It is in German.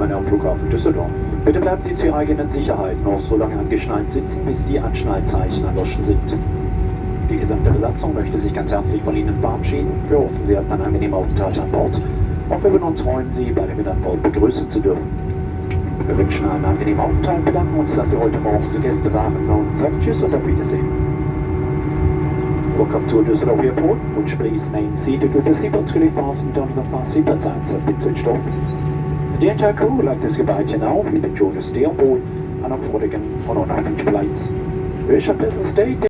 willkommen am Flughafen Düsseldorf. Bitte bleiben Sie zur Ihrer eigenen Sicherheit noch so lange angeschnallt sitzen, bis die Anschnallzeichen erloschen sind. Die gesamte Besatzung möchte sich ganz herzlich von Ihnen verabschieden. Wir hoffen, Sie hatten einen angenehmen Aufenthalt an Bord und wir würden uns freuen, Sie bei der Wiederankunft an Bord begrüßen zu dürfen. Wir wünschen einen angenehmen Aufenthalt, bedanken uns, dass Sie heute Morgen unsere Gäste waren und sagen Tschüss und auf Wiedersehen. Welcome to Düsseldorf Airport, which please remain seated with the seatbelts fully fastened under the fast seatbelt signs have been switched off. The entire crew would like to say goodbye to you now. We've enjoyed your stay on board and look forward again on our future flights. We wish you a pleasant stay.